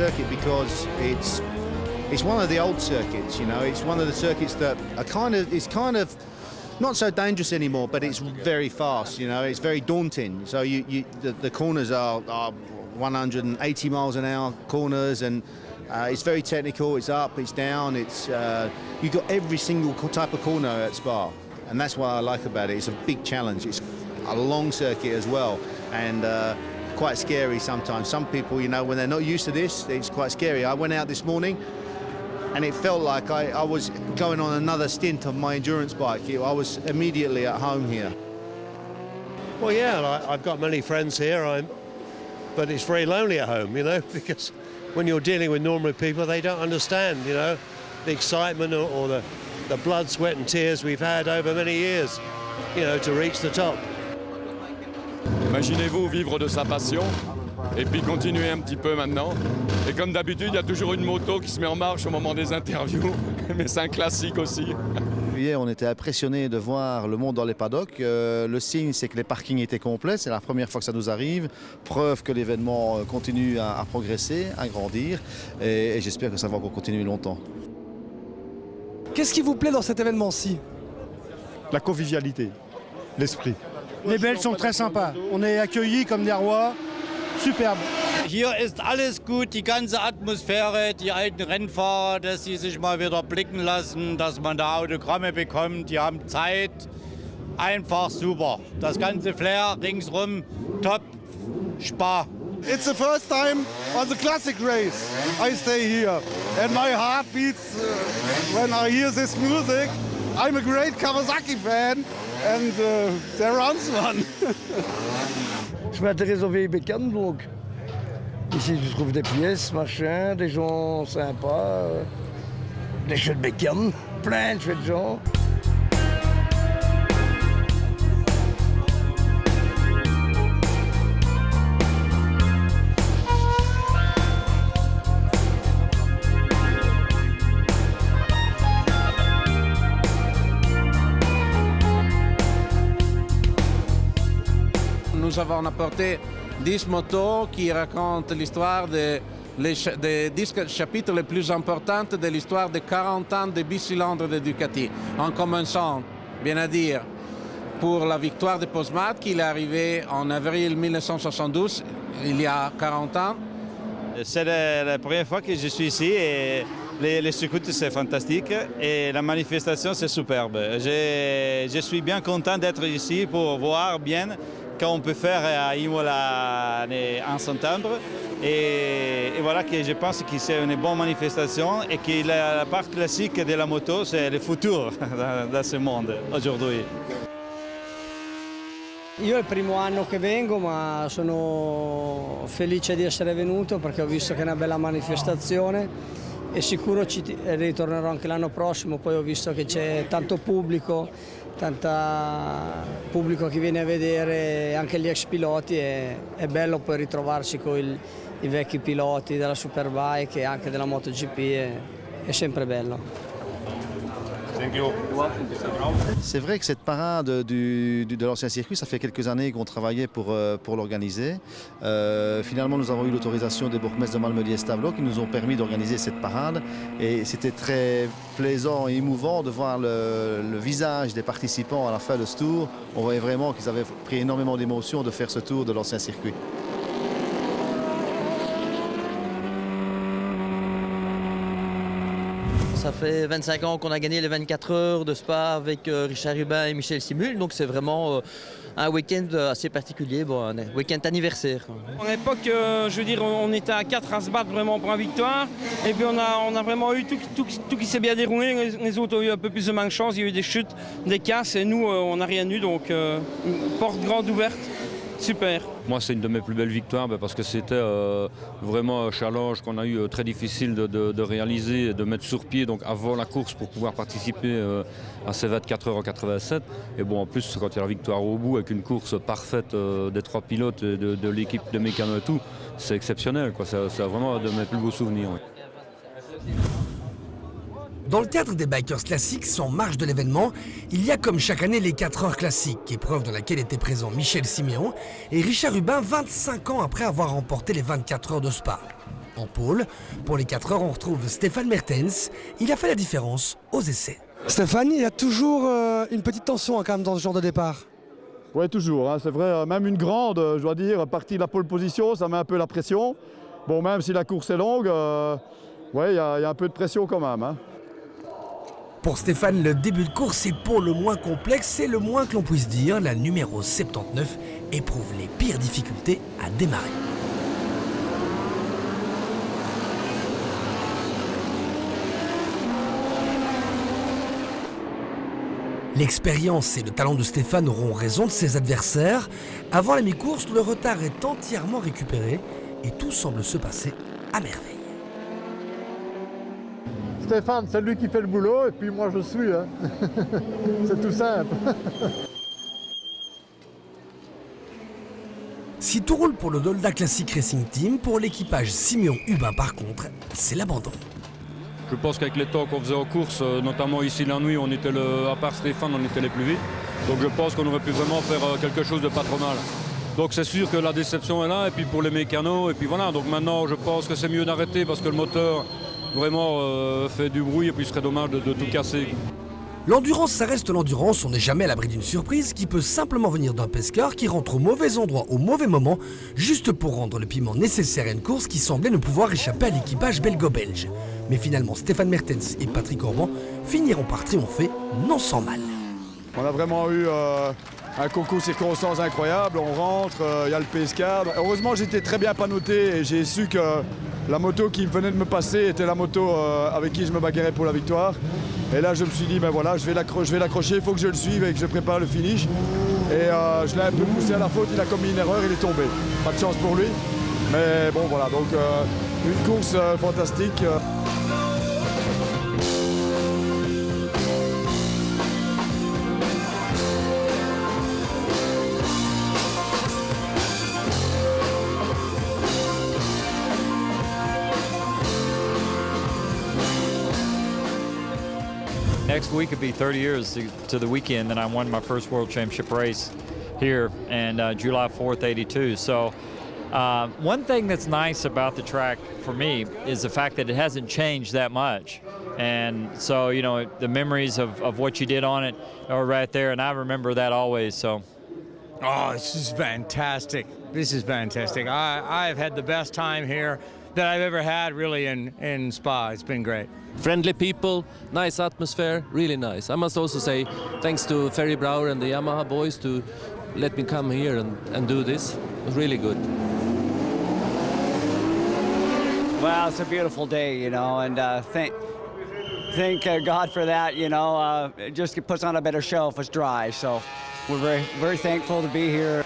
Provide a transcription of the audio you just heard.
circuit because it's one of the old circuits. You know, it's one of the circuits that are kind of not so dangerous anymore, but it's very fast. You know, it's very daunting. So the corners are 180 miles an hour corners, and it's very technical. It's up, it's down. It's you've got every single type of corner at Spa, and that's what I like about it. It's a big challenge. It's a long circuit as well, and quite scary sometimes. Some people, you know, when they're not used to this, it's quite scary. I went out this morning, and it felt like I was going on another stint of my endurance bike. I was immediately at home here. Well, yeah, I've got many friends here, but it's very lonely at home, you know, because when you're dealing with normal people, they don't understand, you know, the excitement or the blood, sweat and tears we've had over many years, you know, to reach the top. Imaginez-vous vivre de sa passion et puis continuer un petit peu maintenant. Et comme d'habitude, il y a toujours une moto qui se met en marche au moment des interviews, mais c'est un classique aussi. Hier, on était impressionnés de voir le monde dans les paddocks. Le signe, c'est que les parkings étaient complets. C'est la première fois que ça nous arrive. Preuve que l'événement continue à progresser, à grandir. Et j'espère que ça va encore continuer longtemps. Qu'est-ce qui vous plaît dans cet événement-ci? La convivialité, l'esprit. Les Belges sont très sympas. On est accueillis comme des rois. Superbe. Hier ist alles gut, die ganze Atmosphäre, die alten Rennfahrer, dass sie sich mal wieder blicken lassen, dass man da Autogramme bekommt, die haben Zeit. Einfach super. Das ganze Flair ringsrum, top, Spa. It's the first time on the classic race I stay here. And my heart beats when I hear this music. I'm a great Kawasaki fan and there runs one. Je m'intéresse aux vieilles bécanes, donc ici je trouve des pièces, machin, des gens sympas, des chouettes bécanes, plein de chouettes gens. Nous avons apporté 10 motos qui racontent l'histoire des 10 chapitres les plus importants de l'histoire des 40 ans de bicylindres de Ducati. En commençant, bien à dire, pour la victoire de Postmat qui est arrivée en avril 1972, il y a 40 ans. C'est la première fois que je suis ici et les circuits c'est fantastique et la manifestation c'est superbe. Je suis bien content d'être ici pour voir bien qu'on peut faire à Imola en septembre. Et voilà que je pense que c'est une bonne manifestation et que la part classique de la moto, c'est le futur dans ce monde aujourd'hui. Io è il primo anno che vengo, ma sono felice di essere venuto perché ho visto che è una bella manifestazione e sicuro ci ritornerò anche l'anno prossimo. Poi ho visto che c'è tanto pubblico che viene a vedere, anche gli ex piloti, e è bello poi ritrovarsi con i vecchi piloti della Superbike e anche della MotoGP, è sempre bello. C'est vrai que cette parade de l'ancien circuit, ça fait quelques années qu'on travaillait pour l'organiser. Finalement, nous avons eu l'autorisation des bourgmestres de Malmö et Stavlo qui nous ont permis d'organiser cette parade. Et c'était très plaisant et émouvant de voir le visage des participants à la fin de ce tour. On voyait vraiment qu'ils avaient pris énormément d'émotion de faire ce tour de l'ancien circuit. Ça fait 25 ans qu'on a gagné les 24 heures de Spa avec Richard Rubin et Michel Simul, donc c'est vraiment un week-end assez particulier, bon, un week-end anniversaire. À l'époque, je veux dire, on était à 4 à se battre vraiment pour la victoire, et puis on a vraiment eu tout qui s'est bien déroulé. Les autres ont eu un peu plus de malchance, il y a eu des chutes, des casses, et nous, on n'a rien eu, donc porte grande ouverte. Super. Moi, c'est une de mes plus belles victoires parce que c'était vraiment un challenge qu'on a eu très difficile de réaliser et de mettre sur pied donc avant la course pour pouvoir participer à ces 24 heures en 87. Et bon, en plus, quand il y a la victoire au bout avec une course parfaite des 3 pilotes et de l'équipe de mécanos et tout, c'est exceptionnel, quoi. C'est vraiment de mes plus beaux souvenirs. Oui. Dans le cadre des Bikers Classics, en marge de l'événement, il y a comme chaque année les 4 heures classiques, épreuve dans laquelle étaient présents Michel Siméon et Richard Rubin 25 ans après avoir remporté les 24 heures de Spa. En pôle, pour les 4 heures, on retrouve Stéphane Mertens. Il a fait la différence aux essais. Stéphane, il y a toujours une petite tension quand même dans ce genre de départ. Oui, toujours, hein, c'est vrai. Même une grande, je dois dire, partie de la pole position, ça met un peu la pression. Bon, même si la course est longue, ouais, il y a un peu de pression quand même. Hein. Pour Stéphane, le début de course est pour le moins complexe, c'est le moins que l'on puisse dire. La numéro 79 éprouve les pires difficultés à démarrer. L'expérience et le talent de Stéphane auront raison de ses adversaires. Avant la mi-course, le retard est entièrement récupéré et tout semble se passer à merveille. Stéphane, c'est lui qui fait le boulot et puis moi je suis. Hein. C'est tout simple. Si tout roule pour le Dolda Classic Racing Team, pour l'équipage Simeon Hubin par contre, c'est l'abandon. Je pense qu'avec les temps qu'on faisait en course, notamment ici la nuit, à part Stéphane, on était les plus vite. Donc je pense qu'on aurait pu vraiment faire quelque chose de pas trop mal. Donc c'est sûr que la déception est là, et puis pour les mécanos, et puis voilà. Donc maintenant, je pense que c'est mieux d'arrêter parce que le moteur vraiment fait du bruit, et puis ce serait dommage de tout casser. L'endurance, ça reste l'endurance, on n'est jamais à l'abri d'une surprise qui peut simplement venir d'un pescar qui rentre au mauvais endroit au mauvais moment, juste pour rendre le piment nécessaire à une course qui semblait ne pouvoir échapper à l'équipage belgo-belge. Mais finalement, Stéphane Mertens et Patrick Orban finiront par triompher, non sans mal. On a vraiment eu un concours de circonstances incroyable, on rentre, il y a le pescar. Heureusement, j'étais très bien panoté et j'ai su que la moto qui venait de me passer était la moto avec qui je me bagarrais pour la victoire. Et là, je me suis dit, ben voilà, je vais l'accrocher, il faut que je le suive et que je prépare le finish. Et je l'ai un peu poussé à la faute, il a commis une erreur, il est tombé. Pas de chance pour lui. Mais bon, voilà, donc une course fantastique. Next week it'll be 30 years to the weekend that I won my first World Championship race here, and July 4th, 82. So one thing that's nice about the track for me is the fact that it hasn't changed that much. And so, you know, the memories of what you did on it are right there, and I remember that always, so. Oh, this is fantastic. This is fantastic. I've had the best time here that I've ever had, really, in Spa. It's been great. Friendly people, nice atmosphere, really nice. I must also say thanks to Ferry Brower and the Yamaha boys to let me come here and do this. It was really good. Well, it's a beautiful day, you know, and thank God for that, you know. It just puts on a better show if it's dry, so we're very, very thankful to be here.